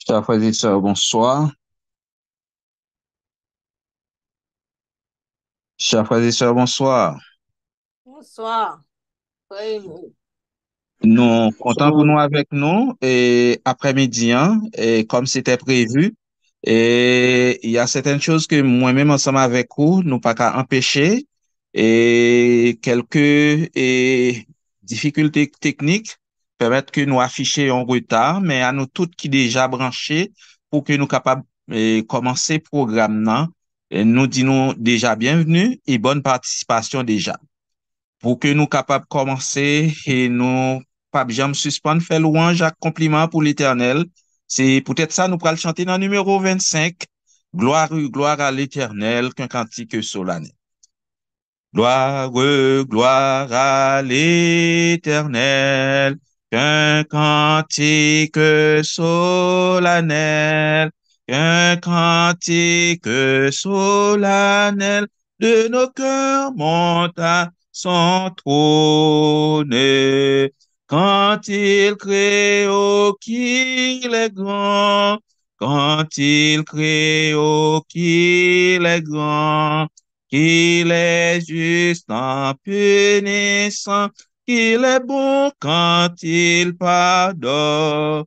Chers frères et sœurs, bonsoir. Chers frères et sœurs, bonsoir. Bonsoir. Oui. Nous comptons pour nous avec nous et après-midi, hein, et comme c'était prévu. Et il y a certaines choses que moi-même ensemble avec vous, nous pas qu'à empêcher et quelques difficultés techniques permettent que nous affichions en retard, mais à nous toutes qui déjà branchés pour que nous capables commencer le programme, non? Et nous disons déjà bienvenue et bonne participation déjà. Pour que nous capables de commencer et nous pas jamais suspendre, faire louange à compliment pour l'Éternel. C'est peut-être ça, nous pourrons le chanter dans le numéro 25. Gloire, gloire à l'Éternel, qu'un cantique solennel. Gloire, gloire à l'Éternel, qu'un cantique solennel, qu'un cantique solennel de nos cœurs monte à son trône. Quand il crée, oh, qu'il est grand, quand il crée, oh, qu'il est grand, qu'il est juste en punissant, qu'il est bon quand il pardonne.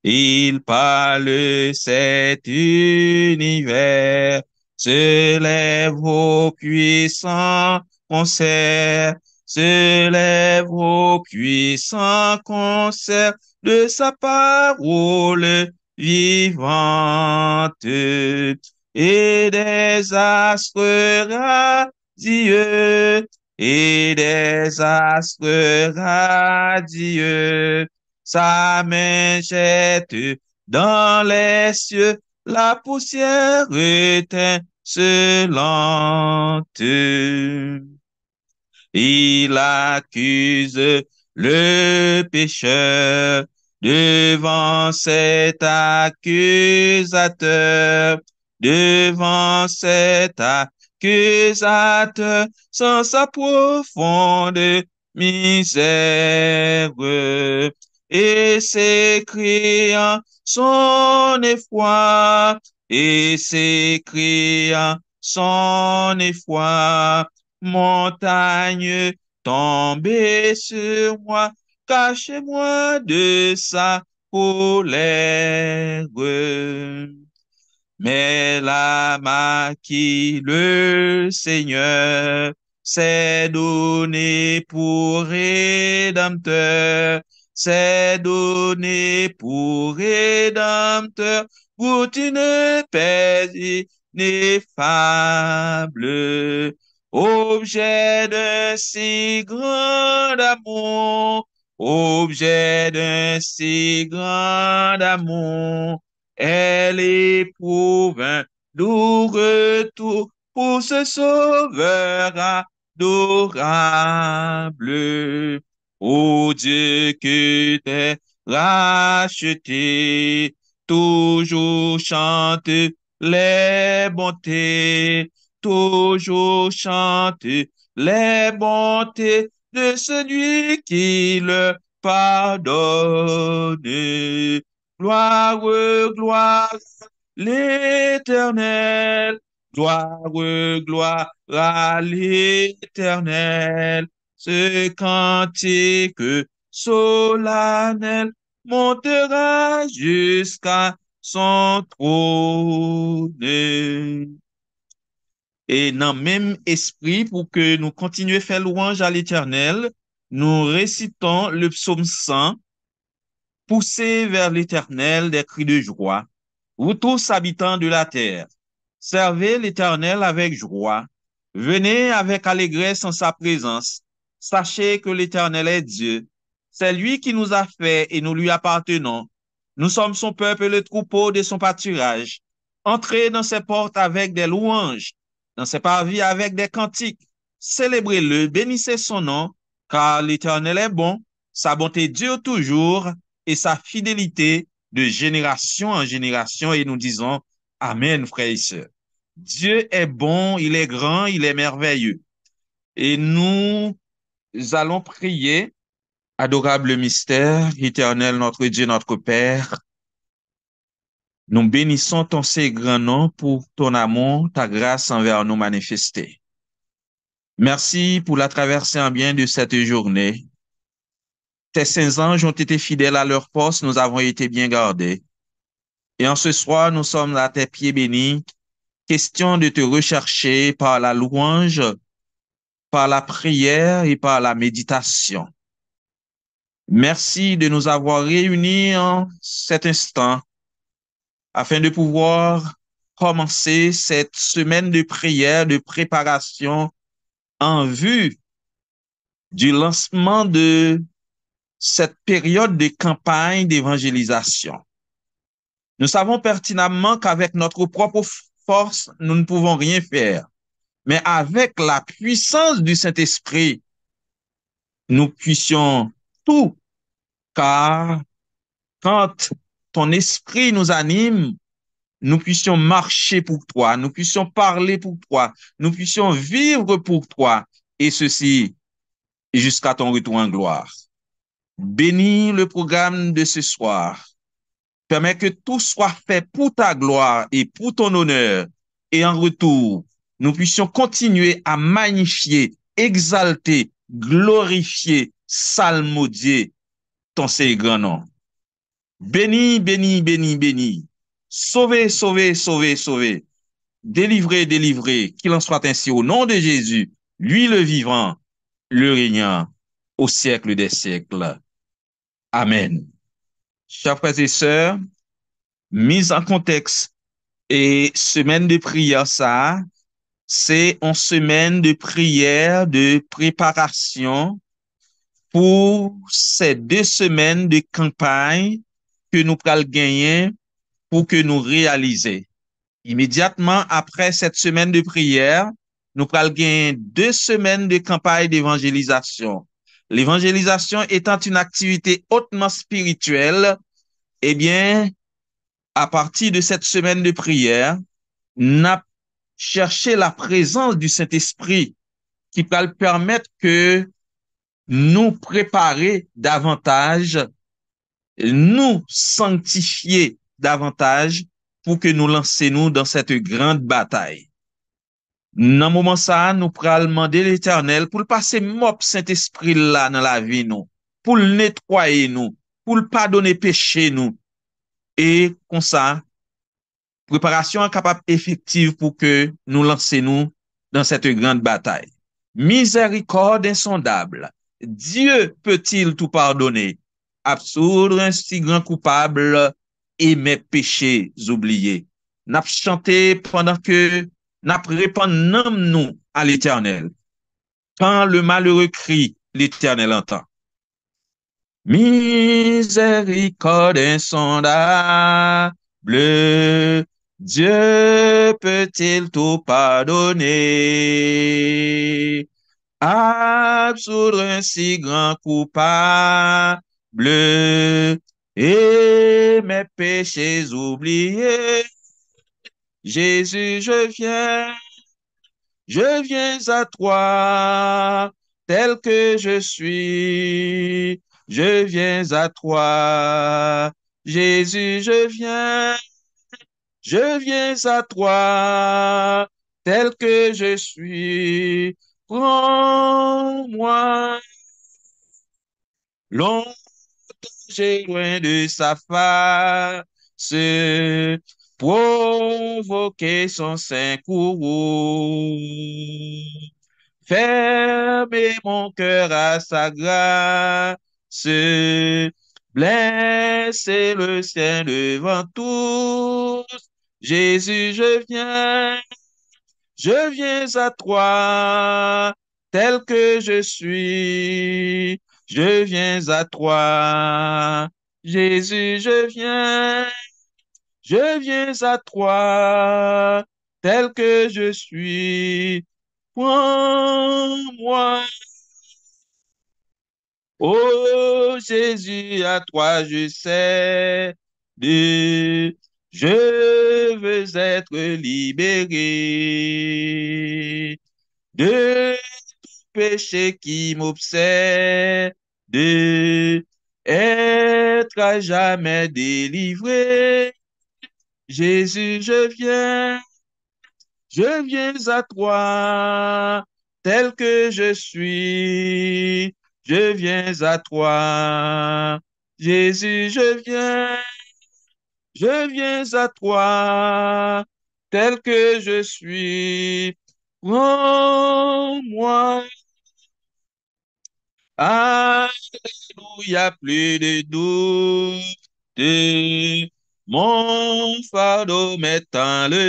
Il parle cet univers, se lève au puissant concert, se lève au puissant concert de sa parole vivante et des astres radieux et des astres radieux. Sa main jette dans les cieux la poussière étincelante. Il accuse le pécheur devant cet accusateur, devant cet accusateur, sans sa profonde misère. Et s'écriant son effroi, et s'écriant son effroi, montagne tombez sur moi, cachez-moi de sa colère. Mais la main qui le Seigneur s'est donné pour rédempteur, s'est donné pour rédempteur, pour une paix ineffable, objet d'un si grand amour, objet d'un si grand amour. Elle éprouve un doux retour pour ce sauveur adorable. Ô Dieu que t'es racheté, toujours chante les bontés, toujours chante les bontés de celui qui le pardonne. Gloire, gloire, l'Éternel. Gloire, gloire à l'Éternel. Ce cantique solennel montera jusqu'à son trône. Et dans le même esprit, pour que nous continuions à faire louange à l'Éternel, nous récitons le psaume 100 Poussez vers l'Éternel des cris de joie, vous tous habitants de la terre. Servez l'Éternel avec joie. Venez avec allégresse en sa présence. Sachez que l'Éternel est Dieu. C'est lui qui nous a fait et nous lui appartenons. Nous sommes son peuple et le troupeau de son pâturage. Entrez dans ses portes avec des louanges, dans ses parvis avec des cantiques. Célébrez-le, bénissez son nom, car l'Éternel est bon, sa bonté dure toujours et sa fidélité de génération en génération. Et nous disons Amen, frères et sœurs. Dieu est bon, il est grand, il est merveilleux. Et nous allons prier, adorable mystère, éternel notre Dieu, notre Père. Nous bénissons ton saint grand nom pour ton amour, ta grâce envers nous manifestée. Merci pour la traversée en bien de cette journée. Tes saints anges ont été fidèles à leur poste, nous avons été bien gardés. Et en ce soir, nous sommes à tes pieds bénis, question de te rechercher par la louange, par la prière et par la méditation. Merci de nous avoir réunis en cet instant afin de pouvoir commencer cette semaine de prière, de préparation en vue du lancement de cette période de campagne d'évangélisation. Nous savons pertinemment qu'avec notre propre force, nous ne pouvons rien faire. Mais avec la puissance du Saint-Esprit, nous puissions tout, car quand ton esprit nous anime, nous puissions marcher pour toi, nous puissions parler pour toi, nous puissions vivre pour toi, et ceci jusqu'à ton retour en gloire. Bénis le programme de ce soir. Permets que tout soit fait pour ta gloire et pour ton honneur. Et en retour, nous puissions continuer à magnifier, exalter, glorifier, salmodier ton saint grand nom. Bénis, bénis, bénis, bénis. Sauvez, sauvez, sauvez, sauvez. Délivrez, délivrez. Qu'il en soit ainsi au nom de Jésus, lui le vivant, le régnant, au siècle des siècles. Amen. Chers frères et sœurs, mise en contexte et semaine de prière, ça, c'est une semaine de prière, de préparation pour ces 2 semaines de campagne que nous allons gagner pour que nous réaliser. Immédiatement après cette semaine de prière, nous allons gagner 2 semaines de campagne d'évangélisation. L'évangélisation étant une activité hautement spirituelle, eh bien, à partir de cette semaine de prière, n'a cherché la présence du Saint-Esprit qui va le permettre que nous préparer davantage, nous sanctifier davantage pour que nous lancions dans cette grande bataille. Dans le moment ça, nous pourrons demander l'Éternel pour le passer mop Saint-Esprit là dans la vie nous, pour le nettoyer nous, pour le pardonner péché nous. Et comme ça, préparation capable effective pour que nous lancions dans cette grande bataille. Miséricorde insondable. Dieu peut-il tout pardonner? Absoudre un si grand coupable et mes péchés oubliés. N'a chanté pendant que n'a répandons nous à l'Éternel. Quand le malheureux crie, l'Éternel entend. Miséricorde insondable, Dieu peut-il tout pardonner? Absoudre un si grand coupable et mes péchés oubliés. Jésus, je viens à toi, tel que je suis. Je viens à toi, Jésus, je viens à toi, tel que je suis. Prends-moi, longtemps j'ai loin de sa face, provoquer son saint courroux. Fermez mon cœur à sa grâce, Blessez le ciel devant tous. Jésus, je viens à toi, tel que je suis. Je viens à toi. Jésus, je viens à toi, tel que je suis. Prends-moi. Oh Jésus, à toi je cède. Je veux être libéré de péché qui m'obsède, être à jamais délivré. Jésus, je viens à toi, tel que je suis. Je viens à toi. Jésus, je viens à toi, tel que je suis. Prends-moi. Alléluia, plus de doute. Mon fardeau m'est enlevé.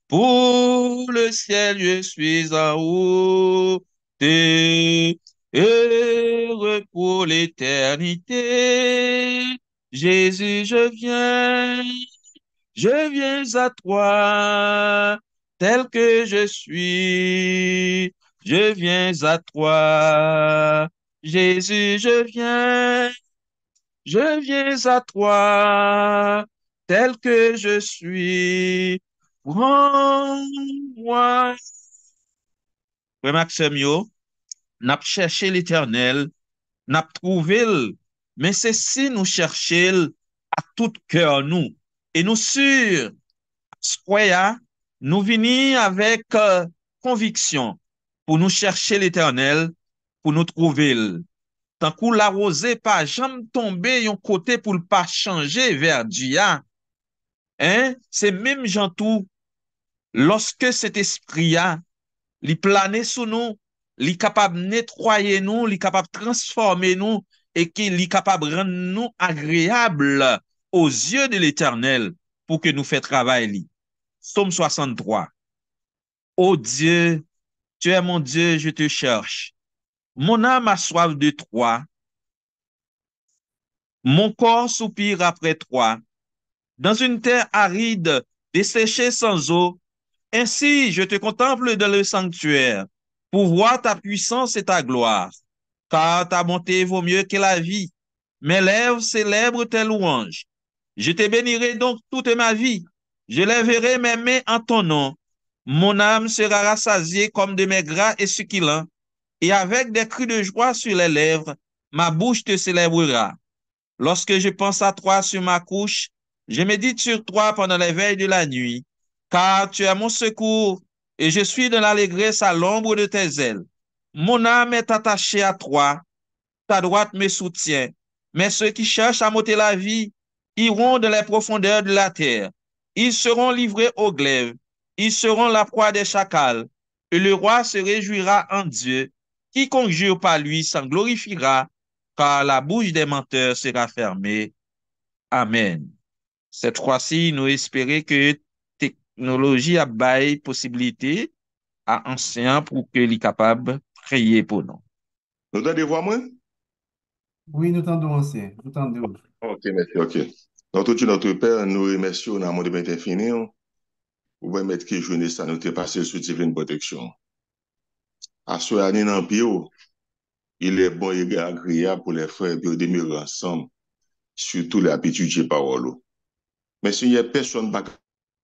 Pour le ciel, je suis en haut. Heureux pour l'éternité. Jésus, je viens à toi, tel que je suis. Je viens à toi. Jésus, je viens à toi, tel que je suis. Prends-moi. Frère Maxime, yo, n'a cherché l'Éternel, n'a trouvé, mais c'est si nous cherchons à tout cœur nous. Et nous sûrs, Square, nous venons avec conviction pour nous chercher l'Éternel, pour nous trouver. Tant que la rosée pas jamais tomber yon côté pour le pas changer vers Dia, hein? C'est même gens tout, lorsque cet esprit-là, li planer sous nous, li capable nettoyer nous, li capable transformer nous, et qui li capable rendre nous agréables aux yeux de l'Éternel pour que nous fassions travail li. Psaume 63. Ô Dieu, tu es mon Dieu, je te cherche. Mon âme a soif de toi. Mon corps soupire après toi. Dans une terre aride, desséchée sans eau, ainsi je te contemple dans le sanctuaire, pour voir ta puissance et ta gloire. Car ta bonté vaut mieux que la vie. Mes lèvres célèbrent tes louanges. Je te bénirai donc toute ma vie. Je lèverai mes mains en ton nom. Mon âme sera rassasiée comme de mes gras et succulents, et avec des cris de joie sur les lèvres, ma bouche te célébrera. Lorsque je pense à toi sur ma couche, je médite sur toi pendant les veilles de la nuit, car tu es mon secours et je suis dans l'allégresse à l'ombre de tes ailes. Mon âme est attachée à toi, ta droite me soutient, mais ceux qui cherchent à m'ôter la vie iront dans les profondeurs de la terre. Ils seront livrés au glaive, ils seront la proie des chacals, et le roi se réjouira en Dieu. Quiconque jure par lui s'en glorifiera, car la bouche des menteurs sera fermée. Amen. Cette fois-ci, nous espérons que technologie a bail possibilité à ancien pour que les capable de prier pour nous. Nous entendez voir moi? Oui, nous t'entendons, ancien. Nous t'entendons. Ok, merci, ok. Notre Dieu, notre Père, nous remercions dans le monde de bien infini. Vous pouvez mettre que journée ça nous t'est passé sous divine protection. À ce année dans le pays, il est bon et agréable pour les frères de demeurer ensemble, surtout les habitudes de parole. Mais s'il n'y a personne qui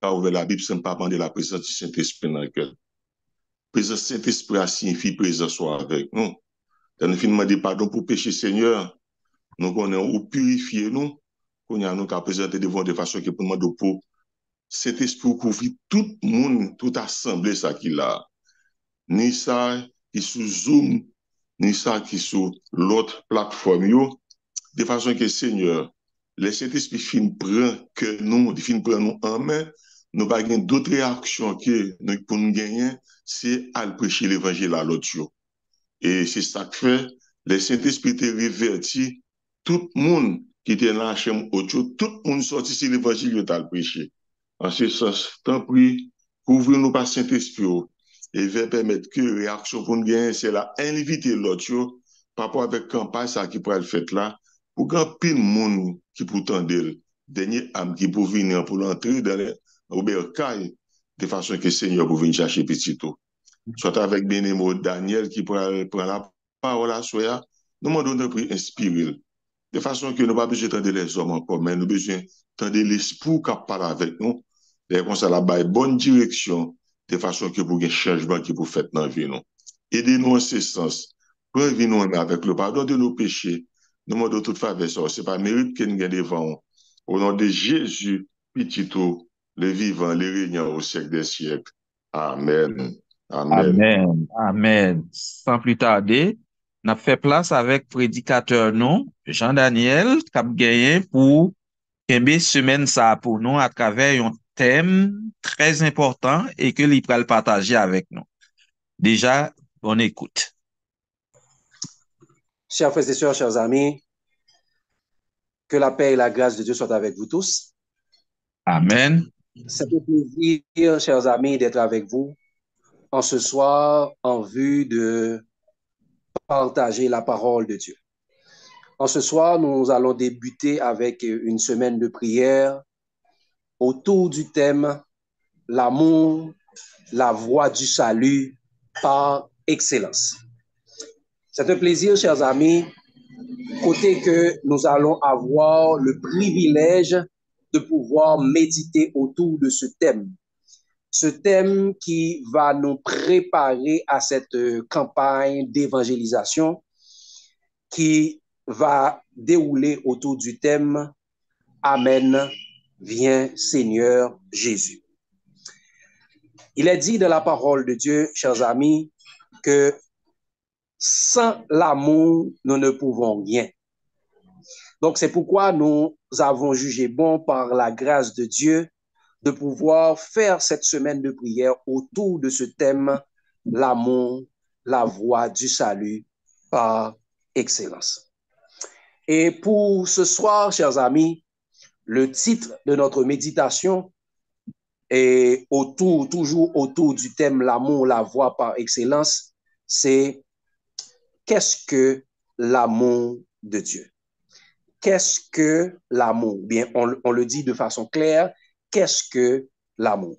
a ouvert la Bible sans pas demander la présence du Saint-Esprit dans le cœur. La présence du Saint-Esprit signifie présence soit avec nous. Dans le film de pardon pour péché, Seigneur, nous connaissons ou purifier nous, qu'on a nous qu'à présenter devant de façon que pour demander pour cet esprit couvrir tout le monde, toute assemblée, ça qu'il a. Ni ça qui sous Zoom, ni ça qui sous l'autre plateforme, yo, de façon que Seigneur, les Saint-Esprit fin prend que nous, fin prend nous en main, nous pas gagner d'autres réactions que nous pour nous gagner, c'est à prêcher l'évangile à l'autre. Et c'est ça que fait, Le Saint-Esprit te reverti, tout le monde qui était dans la chambre autour, tout le monde sorti sur l'évangile, il a prêché. En ce sens, tant pis, couvre-nous par Saint-Esprit et va permettre que la réaction pour nous gagner, c'est là, inviter l'autre par rapport avec campagne ça qui pourrait le faire là, pour qu'il y ait pile de monde qui peut tendre, dernier âme qui peut venir pour l'entrer dans le bercail, de façon que le Seigneur peut venir chercher petit tout. Soit avec Bénémo Daniel qui prend la parole à soi, nous demandons de prier inspirer. De façon que nous n'avons pas besoin d'entendre les hommes encore, mais nous avons besoin d'entendre l'esprit qui parle avec nous. Et comme ça, la bonne direction, de façon que pour un changement qui peut faire dans la vie. Aidez-nous en ce sens. Prévenez-nous avec le pardon de nos péchés. Nous demandons toute faveur. Ce n'est pas mérite que nous gagnons devant. Au nom de Jésus, petit tout, le vivant, le régnant au siècle des siècles. Amen. Amen. Amen. Amen. Sans plus tarder, n'a fait place avec prédicateur nous, Jean-Daniel, qui a gagné pour kembe semaine ça pour nous à travers un thème très important et que l'il va le partager avec nous. Déjà, on écoute. Chers frères et sœurs, chers amis, que la paix et la grâce de Dieu soient avec vous tous. Amen. C'est un plaisir, chers amis, d'être avec vous en ce soir en vue de partager la parole de Dieu. En ce soir, nous allons débuter avec une semaine de prière autour du thème « L'amour, la voie du salut par excellence ». C'est un plaisir, chers amis, côté que nous allons avoir le privilège de pouvoir méditer autour de ce thème. Ce thème qui va nous préparer à cette campagne d'évangélisation qui va dérouler autour du thème « Amen, viens Seigneur Jésus ». Il est dit dans la parole de Dieu, chers amis, que sans l'amour, nous ne pouvons rien. Donc, c'est pourquoi nous avons jugé bon par la grâce de Dieu de pouvoir faire cette semaine de prière autour de ce thème, l'amour, la voie du salut par excellence. Et pour ce soir, chers amis, le titre de notre méditation est toujours autour du thème l'amour, la voie par excellence, c'est qu'est-ce que l'amour de Dieu? Qu'est-ce que l'amour? Bien, on le dit de façon claire, qu'est-ce que l'amour?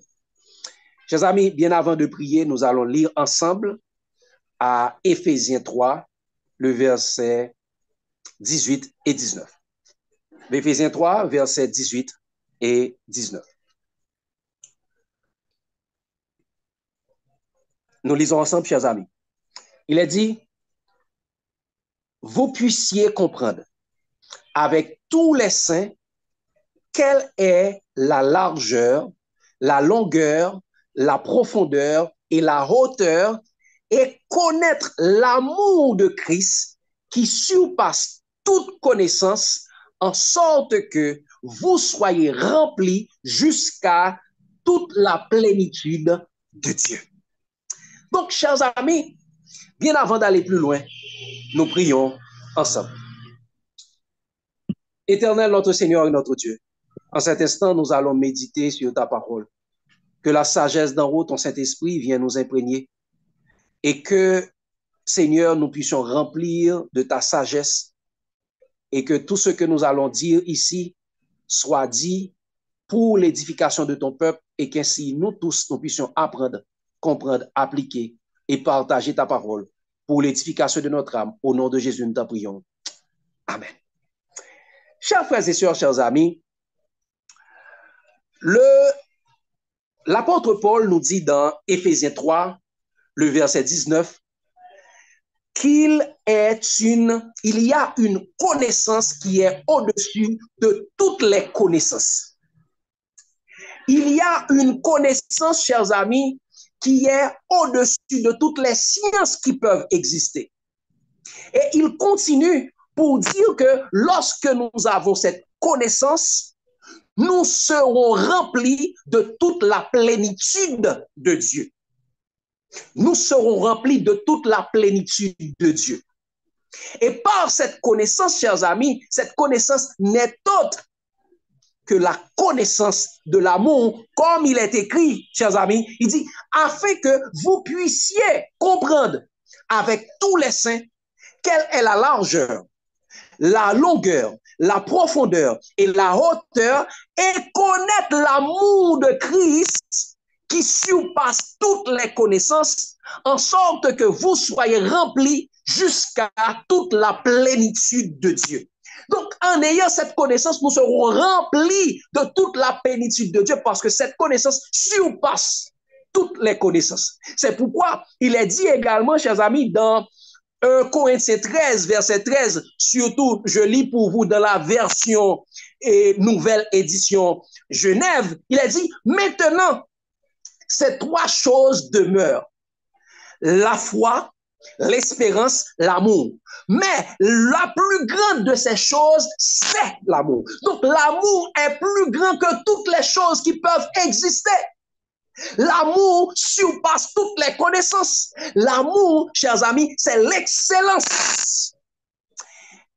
Chers amis, bien avant de prier, nous allons lire ensemble à Éphésiens 3, le verset 18 et 19. Éphésiens 3, verset 18 et 19. Nous lisons ensemble, chers amis. Il est dit, vous puissiez comprendre avec tous les saints quelle est la largeur, la longueur, la profondeur et la hauteur et connaître l'amour de Christ qui surpasse toute connaissance en sorte que vous soyez remplis jusqu'à toute la plénitude de Dieu. Donc, chers amis, bien avant d'aller plus loin, nous prions ensemble. Éternel, notre Seigneur et notre Dieu, en cet instant, nous allons méditer sur ta parole. Que la sagesse d'en haut, ton Saint-Esprit, vienne nous imprégner et que, Seigneur, nous puissions remplir de ta sagesse et que tout ce que nous allons dire ici soit dit pour l'édification de ton peuple et qu'ainsi nous tous, nous puissions apprendre, comprendre, appliquer et partager ta parole pour l'édification de notre âme. Au nom de Jésus, nous t'en prions. Amen. Chers frères et sœurs, chers amis, l'apôtre Paul nous dit dans Éphésiens 3, le verset 19, qu'il y a une connaissance qui est au-dessus de toutes les connaissances. Il y a une connaissance, chers amis, qui est au-dessus de toutes les sciences qui peuvent exister. Et il continue pour dire que lorsque nous avons cette connaissance, nous serons remplis de toute la plénitude de Dieu. Nous serons remplis de toute la plénitude de Dieu. Et par cette connaissance, chers amis, cette connaissance n'est autre que la connaissance de l'amour, comme il est écrit, chers amis. Il dit, afin que vous puissiez comprendre avec tous les saints quelle est la largeur, la longueur, la profondeur et la hauteur, et connaître l'amour de Christ qui surpasse toutes les connaissances, en sorte que vous soyez remplis jusqu'à toute la plénitude de Dieu. Donc, en ayant cette connaissance, nous serons remplis de toute la plénitude de Dieu, parce que cette connaissance surpasse toutes les connaissances. C'est pourquoi il est dit également, chers amis, dans 1 Corinthiens 13, verset 13, surtout, je lis pour vous dans la version nouvelle édition Genève, il a dit, maintenant, ces trois choses demeurent: la foi, l'espérance, l'amour. Mais la plus grande de ces choses, c'est l'amour. Donc, l'amour est plus grand que toutes les choses qui peuvent exister. L'amour surpasse toutes les connaissances. L'amour, chers amis, c'est l'excellence.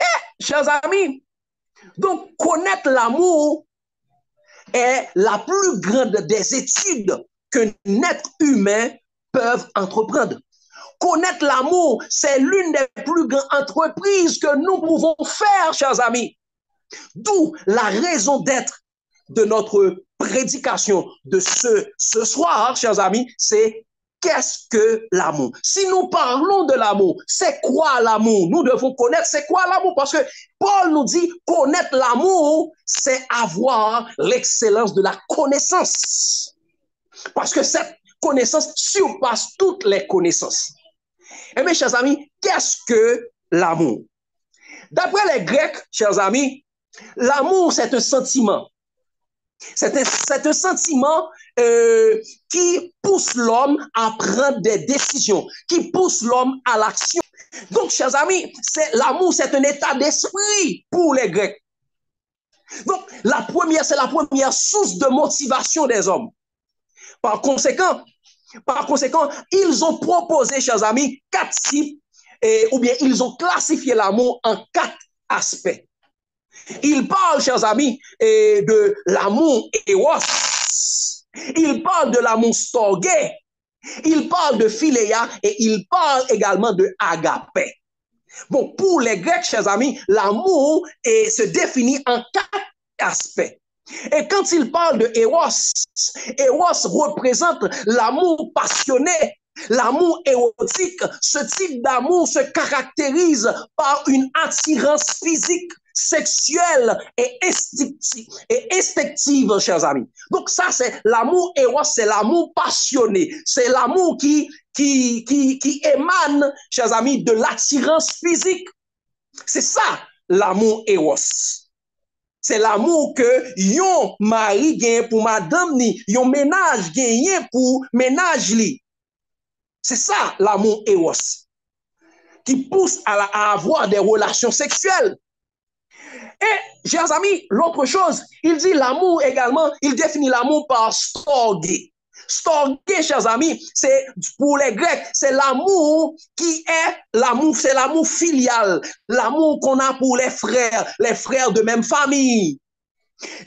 Et, chers amis, donc connaître l'amour est la plus grande des études qu'un être humain peut entreprendre. Connaître l'amour, c'est l'une des plus grandes entreprises que nous pouvons faire, chers amis. D'où la raison d'être de notre prédication de ce soir, chers amis, c'est qu'est-ce que l'amour? Si nous parlons de l'amour, c'est quoi l'amour? Nous devons connaître c'est quoi l'amour, parce que Paul nous dit connaître l'amour, c'est avoir l'excellence de la connaissance. Parce que cette connaissance surpasse toutes les connaissances. Et mes chers amis, qu'est-ce que l'amour? D'après les Grecs, chers amis, l'amour, c'est un sentiment. C'est un sentiment qui pousse l'homme à prendre des décisions, qui pousse l'homme à l'action. Donc, chers amis, l'amour, c'est un état d'esprit pour les Grecs. Donc, c'est la première source de motivation des hommes. Par conséquent, ils ont proposé, chers amis, 4 types, ou bien ils ont classifié l'amour en 4 aspects. Ils parlent, chers amis, de l'amour eros. Ils parlent de l'amour storgé. Ils parlent de philéa et ils parlent également de agapé. Bon, pour les Grecs, chers amis, l'amour se définit en 4 aspects. Et quand ils parlent de eros, eros représente l'amour passionné, l'amour érotique. Ce type d'amour se caractérise par une attirance physique, sexuelle et instinctive, chers amis. Donc ça, c'est l'amour eros, c'est l'amour passionné, c'est l'amour qui émane, chers amis, de l'attirance physique. C'est ça, l'amour eros. C'est l'amour que yon mari gagne pour madame ni, yon ménage gagne pour ménage li. C'est ça, l'amour eros, qui pousse à avoir des relations sexuelles. Et, chers amis, l'autre chose, il dit l'amour également, il définit l'amour par storgé. Storgé, chers amis, c'est pour les Grecs, c'est l'amour qui est l'amour, c'est l'amour filial, l'amour qu'on a pour les frères de même famille.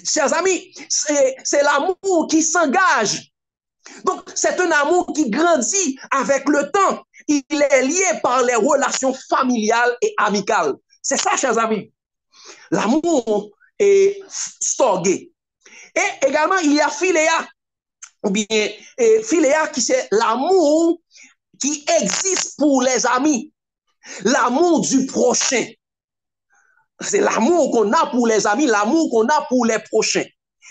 Chers amis, c'est l'amour qui s'engage. Donc, c'est un amour qui grandit avec le temps. Il est lié par les relations familiales et amicales. C'est ça, chers amis. L'amour est storgé. Et également, il y a philéa, ou bien philéa qui c'est l'amour qui existe pour les amis, l'amour du prochain. C'est l'amour qu'on a pour les amis, l'amour qu'on a pour les prochains.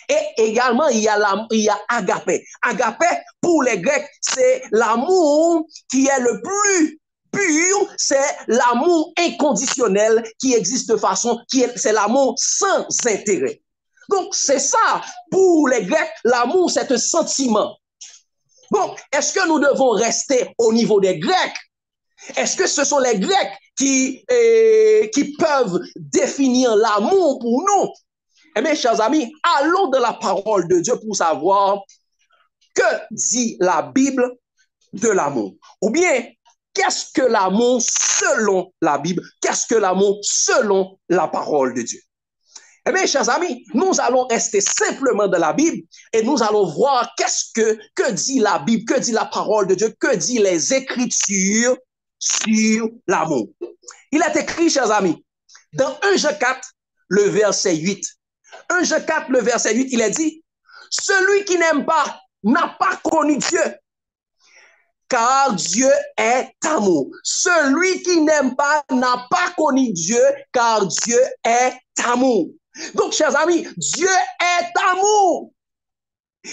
Et également, il y a agapé. Agapé, pour les Grecs, c'est l'amour qui est le plus pur, c'est l'amour inconditionnel qui existe de façon, c'est l'amour sans intérêt. Donc, c'est ça, pour les Grecs, l'amour, c'est un sentiment. Bon, est-ce que nous devons rester au niveau des Grecs? Est-ce que ce sont les Grecs qui peuvent définir l'amour pour nous? Eh bien, chers amis, allons dans la parole de Dieu pour savoir que dit la Bible de l'amour. Ou bien, qu'est-ce que l'amour selon la Bible? Qu'est-ce que l'amour selon la parole de Dieu? Eh bien, chers amis, nous allons rester simplement dans la Bible et nous allons voir que dit la Bible, que dit la parole de Dieu, que dit les Écritures sur l'amour. Il est écrit, chers amis, dans 1 Jean 4, le verset 8. 1 Jean 4, le verset 8, il est dit, celui qui n'aime pas n'a pas connu Dieu, car Dieu est amour. Celui qui n'aime pas n'a pas connu Dieu, car Dieu est amour. Donc, chers amis, Dieu est amour.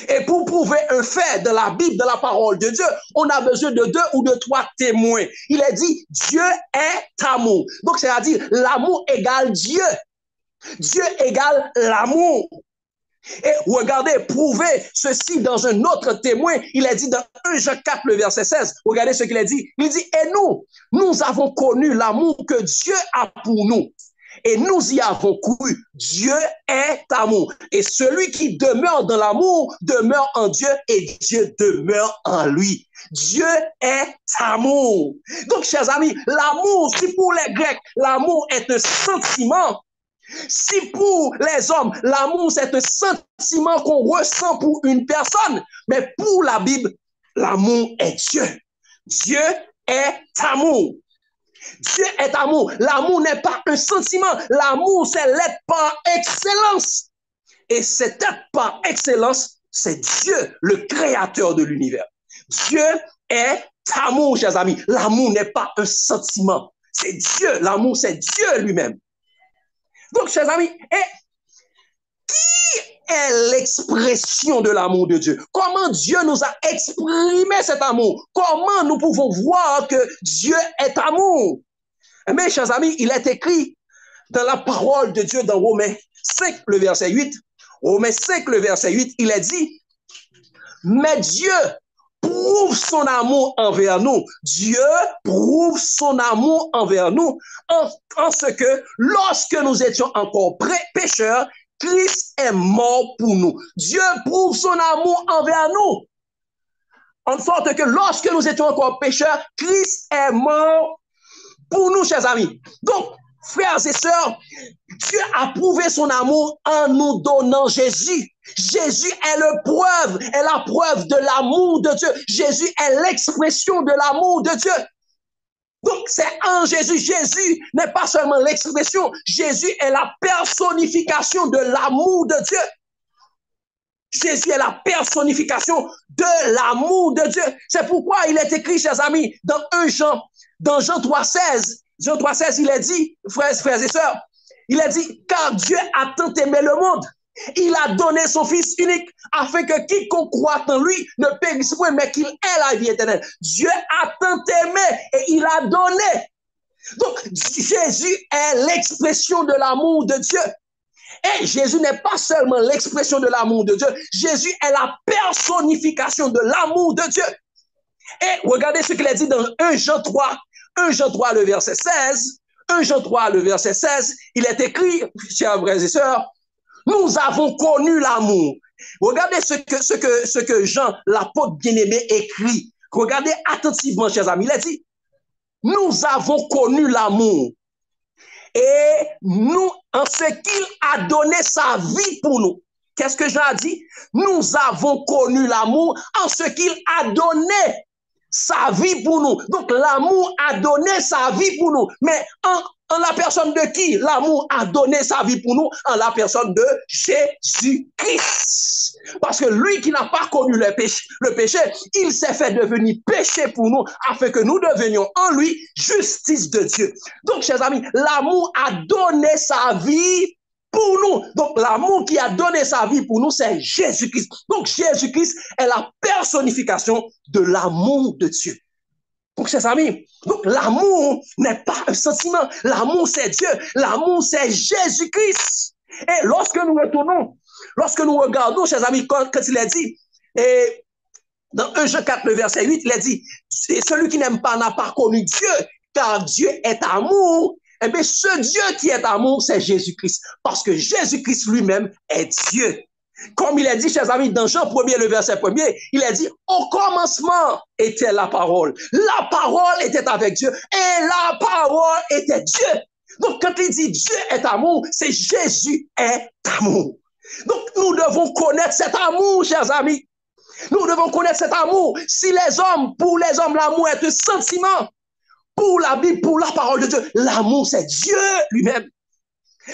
Et pour prouver un fait de la Bible, de la parole de Dieu, on a besoin de 2 ou de 3 témoins. Il est dit, Dieu est amour. Donc, c'est-à-dire, l'amour égale Dieu. Dieu égale l'amour. Et regardez, prouvez ceci dans un autre témoin. Il est dit dans 1 Jean 4, le verset 16. Regardez ce qu'il a dit. Il dit, et nous avons connu l'amour que Dieu a pour nous. Et nous y avons cru. Dieu est amour. Et celui qui demeure dans l'amour demeure en Dieu et Dieu demeure en lui. Dieu est amour. Donc, chers amis, l'amour, si pour les Grecs, l'amour est un sentiment, si pour les hommes, l'amour, c'est un sentiment qu'on ressent pour une personne, mais pour la Bible, l'amour est Dieu. Dieu est amour. Dieu est amour. L'amour n'est pas un sentiment. L'amour, c'est l'être par excellence. Et cet être par excellence, c'est Dieu, le créateur de l'univers. Dieu est amour, chers amis. L'amour n'est pas un sentiment. C'est Dieu. L'amour, c'est Dieu lui-même. Donc, chers amis, qui est l'expression de l'amour de Dieu? Comment Dieu nous a exprimé cet amour? Comment nous pouvons voir que Dieu est amour? Mais, chers amis, il est écrit dans la parole de Dieu dans Romains 5, le verset 8. Romains 5, le verset 8, il est dit, mais Dieu prouve son amour envers nous. Dieu prouve son amour envers nous en ce que lorsque nous étions encore pécheurs, Christ est mort pour nous. Dieu prouve son amour envers nous. En sorte que lorsque nous étions encore pécheurs, Christ est mort pour nous, chers amis. Donc, frères et sœurs, Dieu a prouvé son amour en nous donnant Jésus. Jésus est la preuve de l'amour de Dieu. Jésus est l'expression de l'amour de Dieu. Donc, c'est en Jésus. Jésus n'est pas seulement l'expression. Jésus est la personnification de l'amour de Dieu. Jésus est la personnification de l'amour de Dieu. C'est pourquoi il est écrit, chers amis, dans Jean 3,16, Jean 3,16, il est dit, frères et sœurs, il est dit, car Dieu a tant aimé le monde, il a donné son Fils unique, afin que quiconque croit en lui ne périsse point, mais qu'il ait la vie éternelle. Dieu a tant aimé et il a donné. Donc, Jésus est l'expression de l'amour de Dieu. Et Jésus n'est pas seulement l'expression de l'amour de Dieu, Jésus est la personnification de l'amour de Dieu. Et regardez ce qu'il a dit dans 1 Jean 3, le verset 16. 1 Jean 3, le verset 16, il est écrit, chers frères et sœurs, nous avons connu l'amour. Regardez ce que Jean, l'apôtre bien-aimé, écrit. Regardez attentivement, chers amis. Il a dit, nous avons connu l'amour. Et nous, en ce qu'il a donné sa vie pour nous. Qu'est-ce que Jean a dit? Nous avons connu l'amour en ce qu'il a donné sa vie pour nous. Donc, l'amour a donné sa vie pour nous. Mais en la personne de qui? L'amour a donné sa vie pour nous en la personne de Jésus-Christ. Parce que lui qui n'a pas connu le péché, il s'est fait devenir péché pour nous afin que nous devenions en lui justice de Dieu. Donc, chers amis, l'amour a donné sa vie pour nous. Donc, l'amour qui a donné sa vie pour nous, c'est Jésus-Christ. Donc, Jésus-Christ est la personnification de l'amour de Dieu. Donc, chers amis, donc l'amour n'est pas un sentiment. L'amour, c'est Dieu. L'amour, c'est Jésus-Christ. Et lorsque nous retournons, lorsque nous regardons, chers amis, quand il est dit, et dans 1 Jean 4, le verset 8, il est dit, celui qui n'aime pas n'a pas connu Dieu, car Dieu est amour. Eh bien, ce Dieu qui est amour, c'est Jésus-Christ. Parce que Jésus-Christ lui-même est Dieu. Comme il est dit, chers amis, dans Jean 1er, le verset 1er, il a dit, au commencement était la parole. La parole était avec Dieu et la parole était Dieu. Donc, quand il dit Dieu est amour, c'est Jésus est amour. Donc, nous devons connaître cet amour, chers amis. Nous devons connaître cet amour. Si les hommes, pour les hommes, l'amour est un sentiment. Pour la Bible, pour la parole de Dieu, l'amour, c'est Dieu lui-même.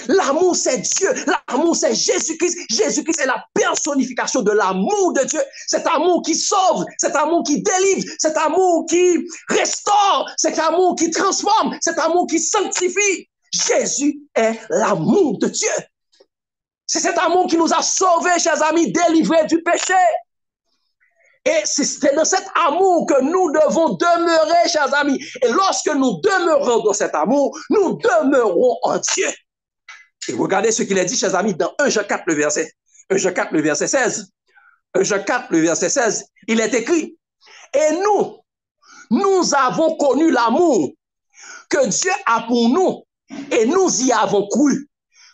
L'amour, c'est Dieu. L'amour, c'est Jésus-Christ. Jésus-Christ est la personnification de l'amour de Dieu. Cet amour qui sauve, cet amour qui délivre, cet amour qui restaure, cet amour qui transforme, cet amour qui sanctifie. Jésus est l'amour de Dieu. C'est cet amour qui nous a sauvés, chers amis, délivrés du péché. Et c'est dans cet amour que nous devons demeurer, chers amis. Et lorsque nous demeurons dans cet amour, nous demeurons en Dieu. Et regardez ce qu'il a dit, chers amis, dans 1 Jean 4, le verset 16. 1 Jean 4, le verset 16, il est écrit, et nous avons connu l'amour que Dieu a pour nous, et nous y avons cru.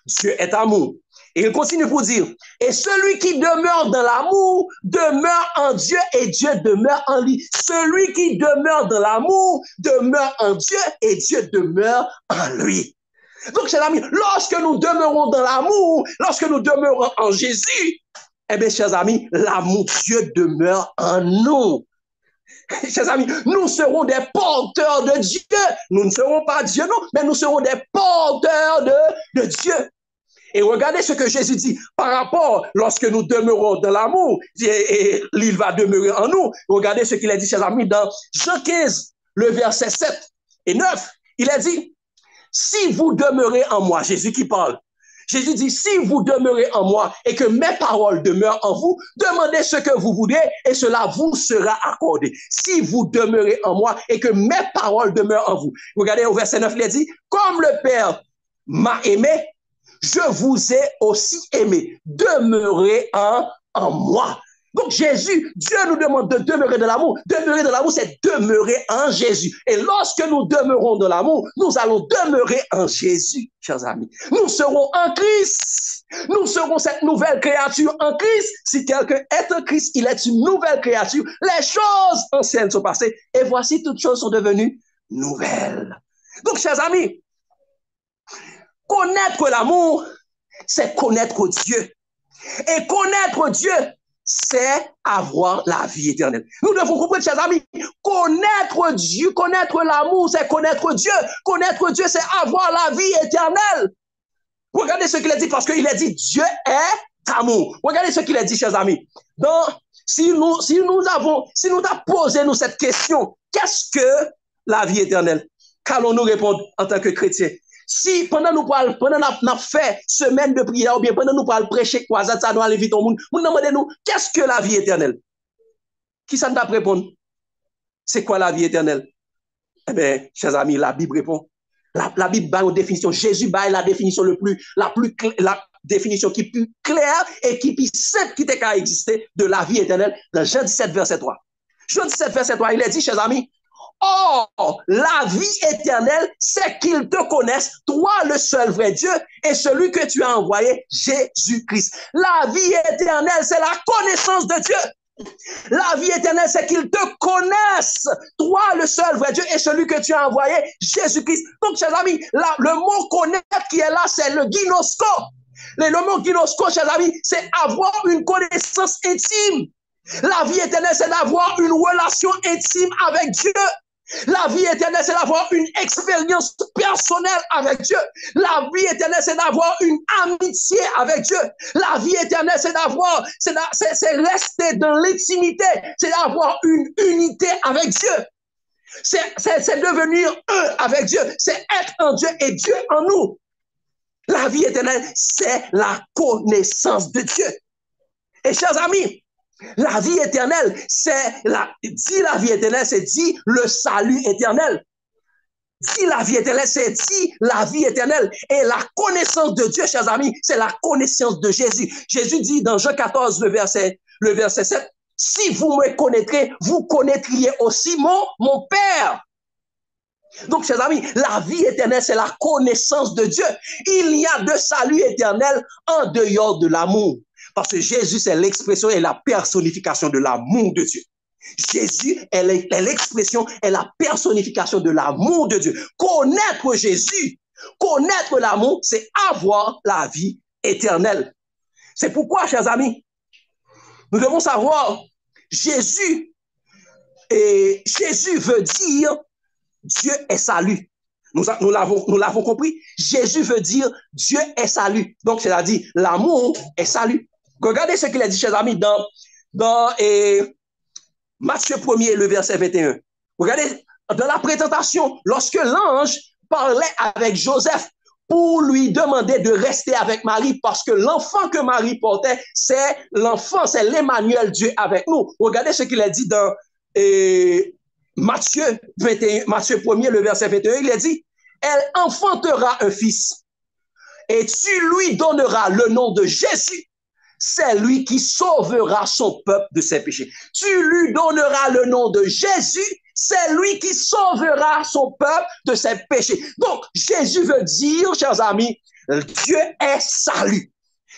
Dieu est amour. Et il continue pour dire, et celui qui demeure dans l'amour demeure en Dieu et Dieu demeure en lui. Celui qui demeure dans l'amour demeure en Dieu et Dieu demeure en lui. Donc, chers amis, lorsque nous demeurons dans l'amour, lorsque nous demeurons en Jésus, eh bien, chers amis, l'amour de Dieu demeure en nous. Chers amis, nous serons des porteurs de Dieu. Nous ne serons pas Dieu, non, mais nous serons des porteurs de Dieu. Et regardez ce que Jésus dit par rapport, lorsque nous demeurons dans l'amour, et il va demeurer en nous. Regardez ce qu'il a dit, chers amis, dans Jean 15, le verset 7 et 9. Il a dit, si vous demeurez en moi, Jésus qui parle, Jésus dit, si vous demeurez en moi et que mes paroles demeurent en vous, demandez ce que vous voulez et cela vous sera accordé. Si vous demeurez en moi et que mes paroles demeurent en vous. Regardez au verset 9, il a dit, comme le Père m'a aimé, je vous ai aussi aimé. Demeurez en moi. Donc Jésus, Dieu nous demande de demeurer dans l'amour. Demeurer dans l'amour, c'est demeurer en Jésus. Et lorsque nous demeurons dans l'amour, nous allons demeurer en Jésus, chers amis. Nous serons en Christ. Nous serons cette nouvelle créature en Christ. Si quelqu'un est en Christ, il est une nouvelle créature. Les choses anciennes sont passées et voici toutes choses sont devenues nouvelles. Donc, chers amis, connaître l'amour, c'est connaître Dieu. Et connaître Dieu, c'est avoir la vie éternelle. Nous devons comprendre, chers amis, connaître Dieu, connaître l'amour, c'est connaître Dieu. Connaître Dieu, c'est avoir la vie éternelle. Regardez ce qu'il a dit, parce qu'il a dit Dieu est amour. Regardez ce qu'il a dit, chers amis. Si nous avons posé nous cette question, qu'est-ce que la vie éternelle? Qu'allons-nous répondre en tant que chrétiens? Si pendant nous fait semaine de prière ou bien pendant nous parlons prêcher croisade, ça nous aller vite au monde, nous demandons qu'est-ce que la vie éternelle? Qui ça nous a répondre? C'est quoi la vie éternelle? Eh bien, chers amis, la Bible répond. La Bible bat une définition. Jésus bat la définition la définition qui est plus claire et qui est plus simple qui était qu'à exister de la vie éternelle dans Jean 17, verset 3. Jean 17, verset 3, il est dit, chers amis, or, la vie éternelle, c'est qu'ils te connaissent, toi le seul vrai Dieu, et celui que tu as envoyé, Jésus-Christ. La vie éternelle, c'est la connaissance de Dieu. La vie éternelle, c'est qu'ils te connaissent, toi le seul vrai Dieu, et celui que tu as envoyé, Jésus-Christ. Donc, chers amis, le mot connaître qui est là, c'est le ginosko. Le mot ginosko, chers amis, c'est avoir une connaissance intime. La vie éternelle, c'est d'avoir une relation intime avec Dieu. La vie éternelle, c'est d'avoir une expérience personnelle avec Dieu. La vie éternelle, c'est d'avoir une amitié avec Dieu. La vie éternelle, c'est rester dans l'intimité. C'est d'avoir une unité avec Dieu. C'est devenir un avec Dieu. C'est être en Dieu et Dieu en nous. La vie éternelle, c'est la connaissance de Dieu. Et chers amis, la vie éternelle, dit la vie éternelle, c'est dit le salut éternel. Dit la vie éternelle, c'est dit la vie éternelle. Et la connaissance de Dieu, chers amis, c'est la connaissance de Jésus. Jésus dit dans Jean 14, le verset 7, si vous me connaîtrez, vous connaîtriez aussi mon Père. Donc, chers amis, la vie éternelle, c'est la connaissance de Dieu. Il y a de salut éternel en dehors de l'amour. Parce que Jésus, c'est l'expression et la personnification de l'amour de Dieu. Jésus est l'expression et la personnification de l'amour de Dieu. Connaître Jésus, connaître l'amour, c'est avoir la vie éternelle. C'est pourquoi, chers amis, nous devons savoir, Jésus veut dire Dieu est salut. Nous l'avons compris. Jésus veut dire Dieu est salut. Donc, c'est-à-dire l'amour est salut. Regardez ce qu'il a dit, chers amis, dans Matthieu 1er, le verset 21. Regardez, dans la présentation, lorsque l'ange parlait avec Joseph pour lui demander de rester avec Marie, parce que l'enfant que Marie portait, c'est l'Emmanuel, Dieu avec nous. Regardez ce qu'il a dit dans Matthieu 1er, le verset 21. Il a dit, elle enfantera un fils et tu lui donneras le nom de Jésus. C'est lui qui sauvera son peuple de ses péchés. Tu lui donneras le nom de Jésus, c'est lui qui sauvera son peuple de ses péchés. Donc, Jésus veut dire, chers amis, Dieu est salut.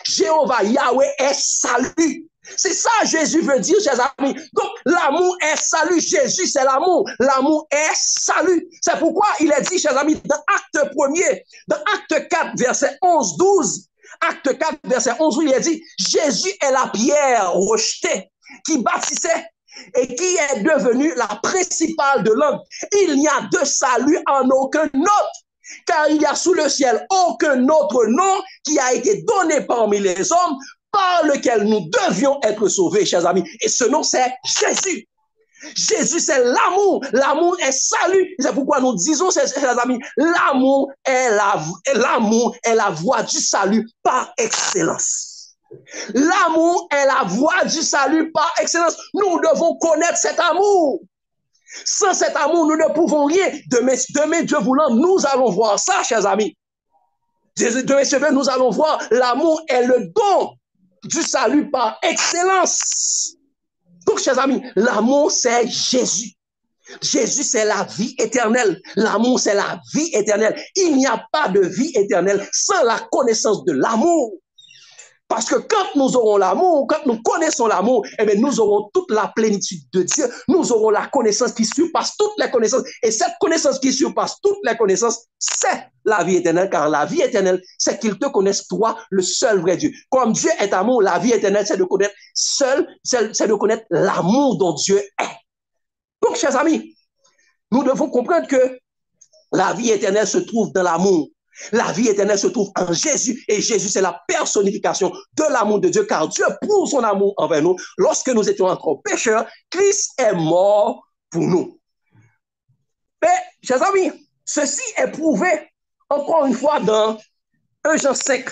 Jéhovah Yahweh est salut. C'est ça Jésus veut dire, chers amis. Donc, l'amour est salut. Jésus, c'est l'amour. L'amour est salut. C'est pourquoi il est dit, chers amis, dans Acte 1er, dans Acte 4, verset 11-12, Acte 4, verset 11, où il est dit, Jésus est la pierre rejetée qui bâtissait et qui est devenue la principale de l'homme. Il n'y a de salut en aucun autre, car il y a sous le ciel aucun autre nom qui a été donné parmi les hommes par lequel nous devions être sauvés, chers amis. Et ce nom, c'est Jésus. Jésus, c'est l'amour. L'amour est salut. C'est pourquoi nous disons, chers amis, l'amour est la voie du salut par excellence. L'amour est la voie du salut par excellence. Nous devons connaître cet amour. Sans cet amour, nous ne pouvons rien. Demain, Dieu voulant, nous allons voir ça, chers amis. Demain, nous allons voir l'amour est le don du salut par excellence. Donc, chers amis, l'amour, c'est Jésus. Jésus, c'est la vie éternelle. L'amour, c'est la vie éternelle. Il n'y a pas de vie éternelle sans la connaissance de l'amour. Parce que quand nous aurons l'amour, quand nous connaissons l'amour, eh bien, nous aurons toute la plénitude de Dieu. Nous aurons la connaissance qui surpasse toutes les connaissances. Et cette connaissance qui surpasse toutes les connaissances, c'est la vie éternelle. Car la vie éternelle, c'est qu'il te connaisse, toi, le seul vrai Dieu. Comme Dieu est amour, la vie éternelle, c'est de connaître c'est de connaître l'amour dont Dieu est. Donc, chers amis, nous devons comprendre que la vie éternelle se trouve dans l'amour. La vie éternelle se trouve en Jésus et Jésus, c'est la personnification de l'amour de Dieu car Dieu prouve son amour envers nous. Lorsque nous étions encore pécheurs, Christ est mort pour nous. Mais, chers amis, ceci est prouvé encore une fois dans 1 Jean 5,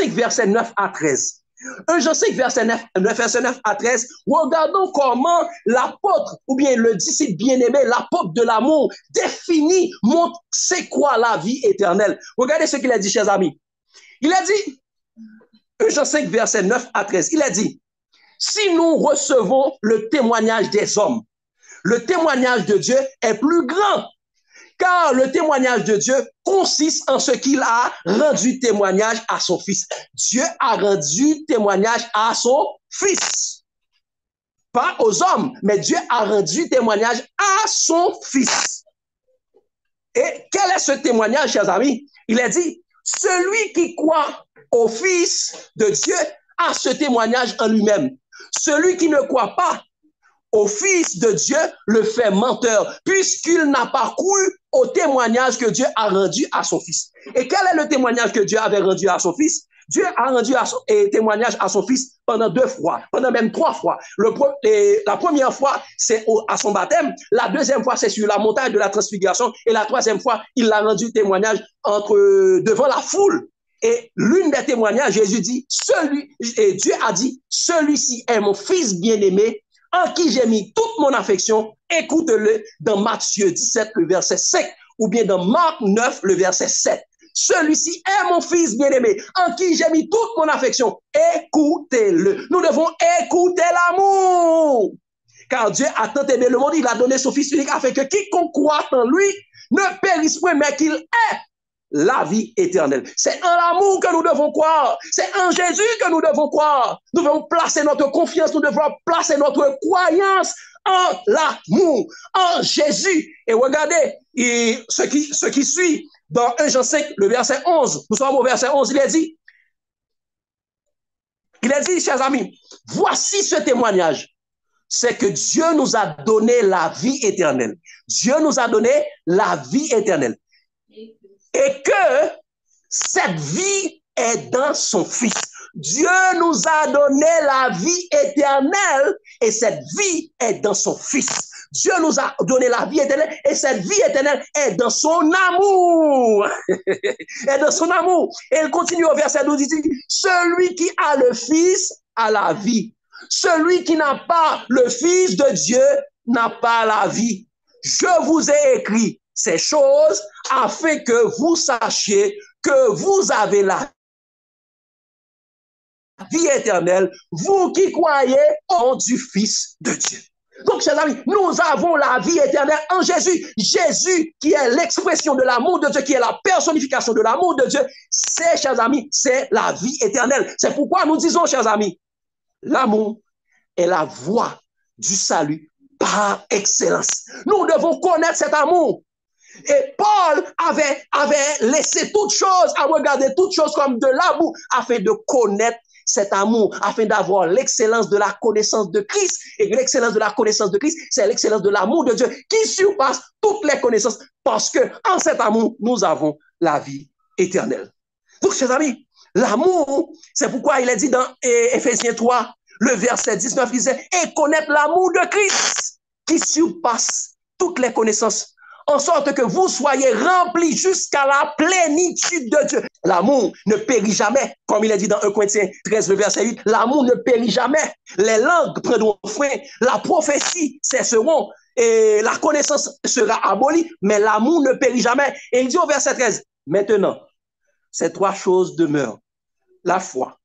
verset 9 à 13. 1 Jean 5, verset 9 à 13, regardons comment l'apôtre, ou bien le disciple bien-aimé, l'apôtre de l'amour, définit, montre c'est quoi la vie éternelle. Regardez ce qu'il a dit, chers amis. Il a dit, 1 Jean 5, verset 9 à 13, il a dit, si nous recevons le témoignage des hommes, le témoignage de Dieu est plus grand. Car le témoignage de Dieu consiste en ce qu'il a rendu témoignage à son Fils. Dieu a rendu témoignage à son Fils. Pas aux hommes, mais Dieu a rendu témoignage à son Fils. Et quel est ce témoignage, chers amis? Il a dit, celui qui croit au Fils de Dieu a ce témoignage en lui-même. Celui qui ne croit pas au Fils de Dieu le fait menteur, puisqu'il n'a pas cru au témoignage que Dieu a rendu à son Fils. Et quel est le témoignage que Dieu avait rendu à son Fils? Dieu a rendu témoignage à son Fils pendant 2 fois, pendant même 3 fois. La première fois, c'est à son baptême. La deuxième fois, c'est sur la montagne de la transfiguration. Et la troisième fois, il a rendu témoignage devant la foule. Et l'une des témoignages, Jésus dit, Dieu a dit, celui-ci est mon Fils bien-aimé, en qui j'ai mis toute mon affection, écoute-le dans Matthieu 17, le verset 5, ou bien dans Marc 9, le verset 7. Celui-ci est mon Fils bien-aimé, en qui j'ai mis toute mon affection, écoutez-le. Nous devons écouter l'amour. Car Dieu a tant aimé le monde, il a donné son Fils unique afin que quiconque croit en lui ne périsse point, mais qu'il ait la vie éternelle. C'est en l'amour que nous devons croire. C'est en Jésus que nous devons croire. Nous devons placer notre confiance, nous devons placer notre croyance en l'amour, en Jésus. Et regardez ce qui suit dans 1 Jean 5, le verset 11. Nous sommes au verset 11, il est dit, chers amis, voici ce témoignage. C'est que Dieu nous a donné la vie éternelle. Dieu nous a donné la vie éternelle. Et que cette vie est dans son Fils. Dieu nous a donné la vie éternelle et cette vie est dans son Fils. Dieu nous a donné la vie éternelle et cette vie éternelle est dans son amour. Est dans son amour. Et il continue au verset 12, il dit, celui qui a le Fils a la vie. Celui qui n'a pas le Fils de Dieu n'a pas la vie. Je vous ai écrit ces choses afin que vous sachiez que vous avez la vie éternelle, vous qui croyez au nom du Fils de Dieu. Donc, chers amis, nous avons la vie éternelle en Jésus. Jésus, qui est l'expression de l'amour de Dieu, qui est la personnification de l'amour de Dieu, c'est, chers amis, c'est la vie éternelle. C'est pourquoi nous disons, chers amis, l'amour est la voie du salut par excellence. Nous devons connaître cet amour. Et Paul avait laissé toutes choses, à regarder toutes choses comme de l'amour, afin de connaître cet amour, afin d'avoir l'excellence de la connaissance de Christ. Et l'excellence de la connaissance de Christ, c'est l'excellence de l'amour de Dieu qui surpasse toutes les connaissances, parce que en cet amour, nous avons la vie éternelle. Donc, chers amis, l'amour, c'est pourquoi il est dit dans Éphésiens 3, le verset 19, il disait, et connaître l'amour de Christ qui surpasse toutes les connaissances, en sorte que vous soyez remplis jusqu'à la plénitude de Dieu. L'amour ne périt jamais, comme il est dit dans 1 Corinthiens 13, le verset 8, l'amour ne périt jamais. Les langues prendront fin, la prophétie cesseront, et la connaissance sera abolie, mais l'amour ne périt jamais. Et il dit au verset 13, maintenant, ces trois choses demeurent, la foi,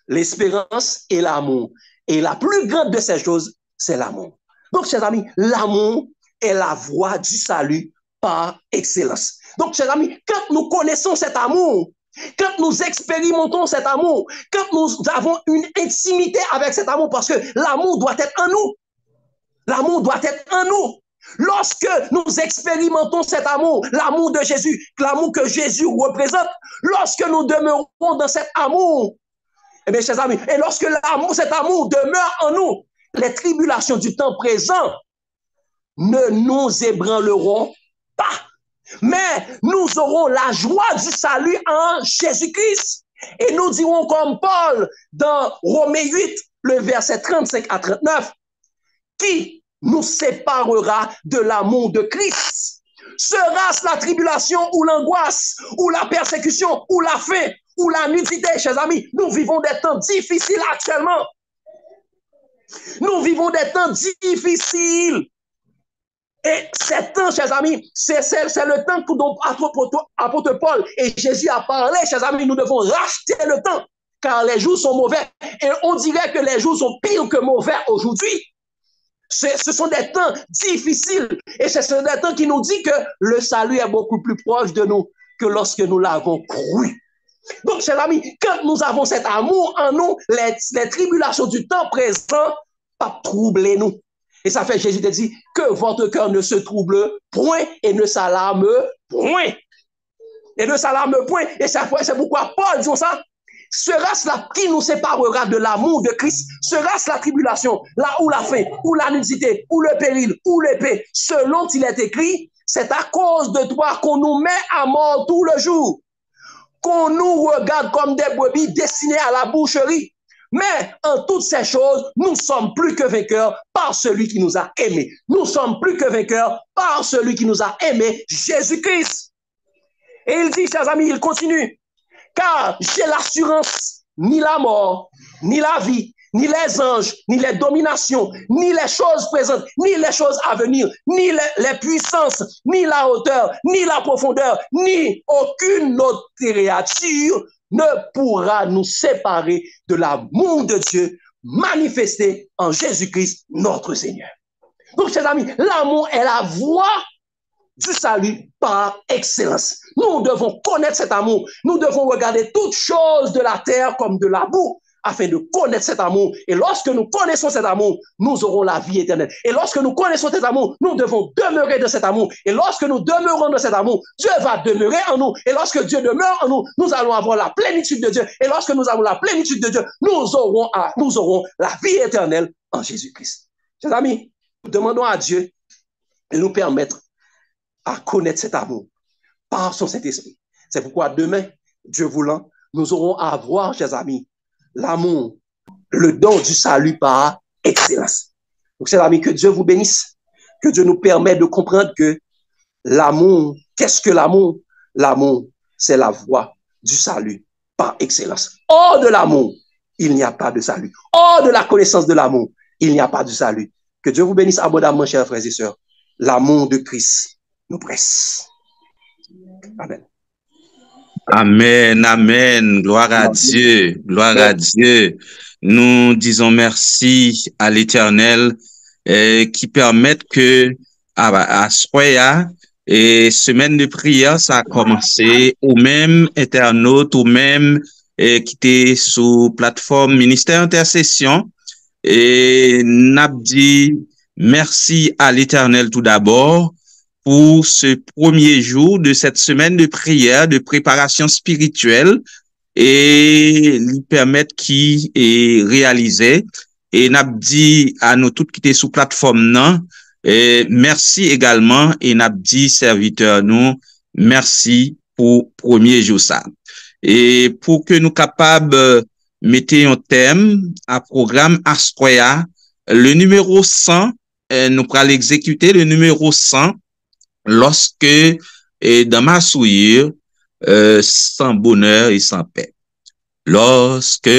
l'espérance et l'amour. Et la plus grande de ces choses, c'est l'amour. Donc, chers amis, l'amour est la voie du salut par excellence. Donc, chers amis, quand nous connaissons cet amour, quand nous expérimentons cet amour, quand nous avons une intimité avec cet amour, parce que l'amour doit être en nous. L'amour doit être en nous. Lorsque nous expérimentons cet amour, l'amour de Jésus, l'amour que Jésus représente, lorsque nous demeurons dans cet amour, eh bien, chers amis, et lorsque cet amour demeure en nous, les tribulations du temps présent ne nous ébranleront pas. Mais nous aurons la joie du salut en Jésus-Christ. Et nous dirons comme Paul dans Romains 8, le verset 35 à 39, qui nous séparera de l'amour de Christ? Sera-ce la tribulation ou l'angoisse, ou la persécution, ou la faim, ou la nudité, chers amis? Nous vivons des temps difficiles actuellement. Nous vivons des temps difficiles. Et ces temps, chers amis, c'est le temps dont apôtre Paul et Jésus a parlé, chers amis. Nous devons racheter le temps, car les jours sont mauvais. Et on dirait que les jours sont pires que mauvais aujourd'hui. Ce sont des temps difficiles. Et ce sont des temps qui nous disent que le salut est beaucoup plus proche de nous que lorsque nous l'avons cru. Donc, chers amis, quand nous avons cet amour en nous, les tribulations du temps présent, pas troubler nous. Et ça fait, Jésus te dit, que votre cœur ne se trouble point et ne s'alarme point. Et ne s'alarme point. Et c'est pourquoi Paul dit ça. Sera-ce là qui nous séparera de l'amour de Christ? Sera-ce la tribulation, là où la faim, ou la nudité, ou le péril, ou l'épée? Selon il est écrit, c'est à cause de toi qu'on nous met à mort tout le jour, qu'on nous regarde comme des brebis destinées à la boucherie. Mais en toutes ces choses, nous sommes plus que vainqueurs par celui qui nous a aimés. Nous sommes plus que vainqueurs par celui qui nous a aimés, Jésus-Christ. Et il dit, chers amis, il continue, car j'ai l'assurance, ni la mort, ni la vie, ni les anges, ni les dominations, ni les choses présentes, ni les choses à venir, ni les puissances, ni la hauteur, ni la profondeur, ni aucune autre créature ne pourra nous séparer de l'amour de Dieu manifesté en Jésus-Christ, notre Seigneur. Donc, chers amis, l'amour est la voie du salut par excellence. Nous devons connaître cet amour. Nous devons regarder toutes choses de la terre comme de la boue afin de connaître cet amour. Et lorsque nous connaissons cet amour, nous aurons la vie éternelle. Et lorsque nous connaissons cet amour, nous devons demeurer de cet amour. Et lorsque nous demeurons de cet amour, Dieu va demeurer en nous. Et lorsque Dieu demeure en nous, nous allons avoir la plénitude de Dieu. Et lorsque nous avons la plénitude de Dieu, nous aurons la vie éternelle en Jésus-Christ. Chers amis, nous demandons à Dieu de nous permettre à connaître cet amour par son Saint-Esprit. C'est pourquoi demain, Dieu voulant, nous aurons à avoir, chers amis, l'amour, le don du salut par excellence. Donc, chers amis, que Dieu vous bénisse, que Dieu nous permette de comprendre que l'amour, qu'est-ce que l'amour? L'amour, c'est la voie du salut par excellence. Hors de l'amour, il n'y a pas de salut. Hors de la connaissance de l'amour, il n'y a pas de salut. Que Dieu vous bénisse abondamment, chers frères et sœurs. L'amour de Christ nous presse. Amen. Amen, amen. Gloire à Dieu, gloire à Dieu. Nous disons merci à l'Éternel qui permet que à Soya et semaine de prière ça a commencé ou même internaute ou même qui était sous plateforme ministère intercession et n'a dit merci à l'Éternel tout d'abord pour ce premier jour de cette semaine de prière, de préparation spirituelle et lui permettre qui est réalisé. Et n'a dit à nous tous qui étaient sous plateforme non, et merci également et n'a dit serviteurs nous, merci pour premier jour ça. Et pour que nous capables mettre un thème à programme Astroya, le numéro 100, nous pourrons l'exécuter, le numéro 100, lorsque dans ma souillure, sans bonheur et sans paix. Lorsque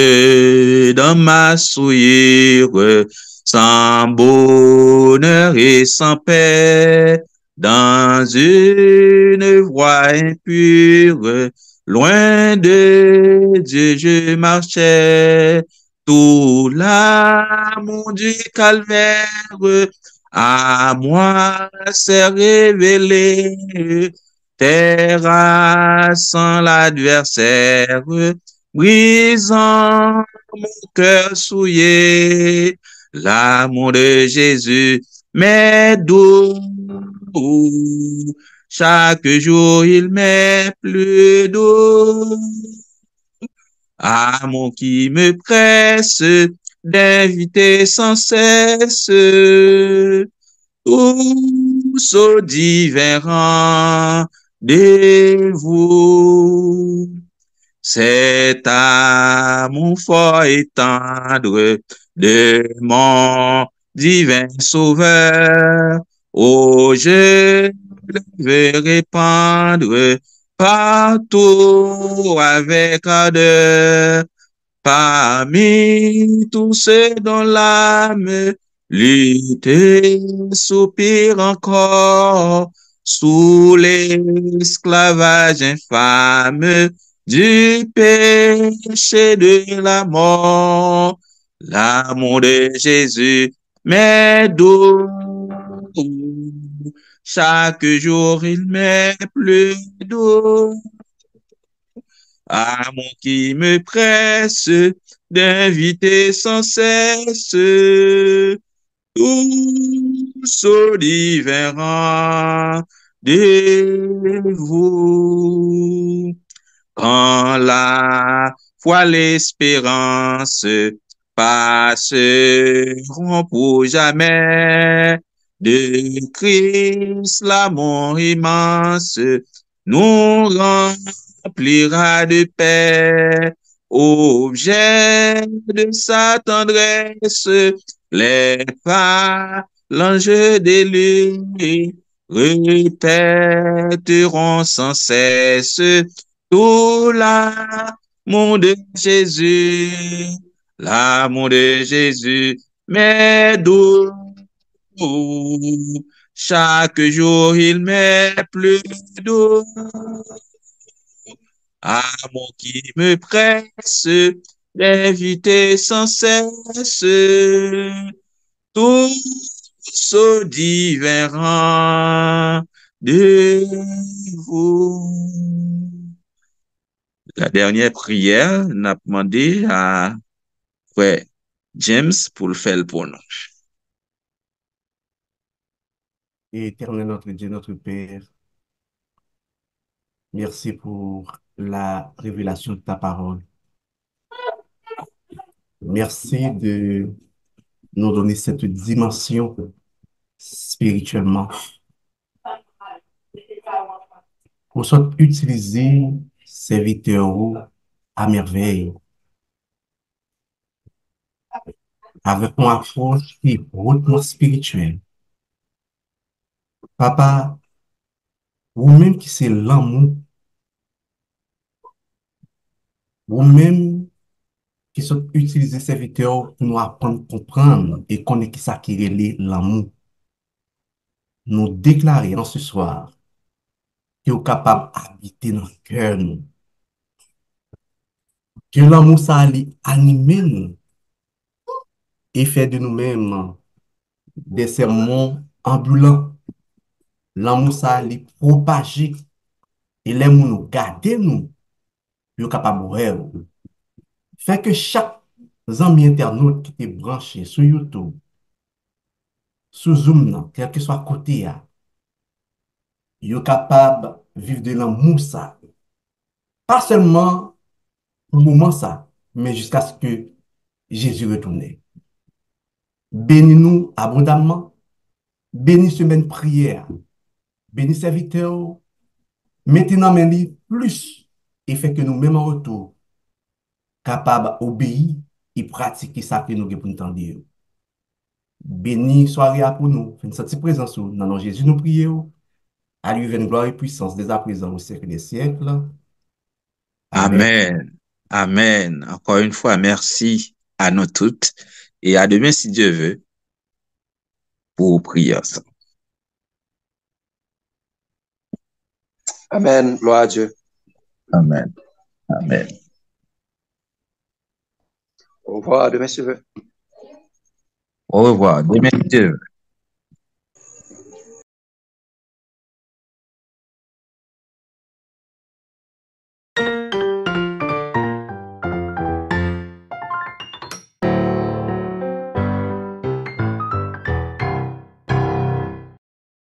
dans ma souillure, sans bonheur et sans paix, dans une voie impure, loin de Dieu je marchais, tout l'amour du calvaire à moi s'est révélé, terrassant l'adversaire, brisant mon cœur souillé, l'amour de Jésus m'est doux, chaque jour il m'est plus doux, amour qui me presse d'inviter sans cesse tous au divin rendez-vous. C'est amour fort et tendre de mon divin sauveur. Oh, je le veux répandre partout avec ardeur. Parmi tous ceux dont l'âme lutte et soupire encore sous l'esclavage infâme du péché de la mort, l'amour de Jésus m'est doux. Chaque jour il m'est plus doux. Amour qui me presse d'inviter sans cesse tous au divin rendez-vous. Quand la foi, l'espérance passeront pour jamais, de Christ l'amour immense nous remplira de paix, objet de sa tendresse, les phalanges d'élus répéteront sans cesse tout l'amour de Jésus, l'amour de Jésus m'est doux. Chaque jour il m'est plus doux. Amour qui me presse d'inviter sans cesse tous au divin de vous. La dernière prière, n'a demandé à frère James pour le faire pour nous. Et éternel notre Dieu, notre Père, merci pour la révélation de ta parole. Merci de nous donner cette dimension spirituellement. Pour soit utiliser serviteurs à merveille, avec une approche qui est hautement spirituelle. Papa, vous-même qui c'est l'amour, vous-même qui sont utilisés serviteurs pour nous apprendre à comprendre et connaître qui ça qui est l'amour, nous déclarer en ce soir que vous êtes capable d'habiter dans le cœur, nous, que l'amour ça allait animer nous et faire de nous-mêmes des sermons ambulants. L'amour ça allait propager et les gens nous garder nous, vous êtes capable de voir. Fait que chaque ami internaute qui est branché sur YouTube, sur Zoom, quel que soit côté, vous êtes capable de vivre de l'amour ça. Pas seulement pour le moment ça, mais jusqu'à ce que Jésus retourne. Bénis-nous abondamment, bénis semaine prière, bénis serviteurs, mettez dans mes livres plus et fait que nous, même en retour, capables d'obéir et pratiquer ça que nous avons pour nous entendre. Bénis soirée pour nous, faites cette présence dans le nom de Jésus, nous prions. À lui vienne gloire et puissance dès à présent au siècle des siècles. Amen. Amen. Amen. Encore une fois, merci à nous toutes et à demain si Dieu veut pour prier ensemble. Amen. Gloire à Dieu. Amen. Amen. Au revoir. Demain, si Dieu veut. Au revoir. Demain si Dieu veut.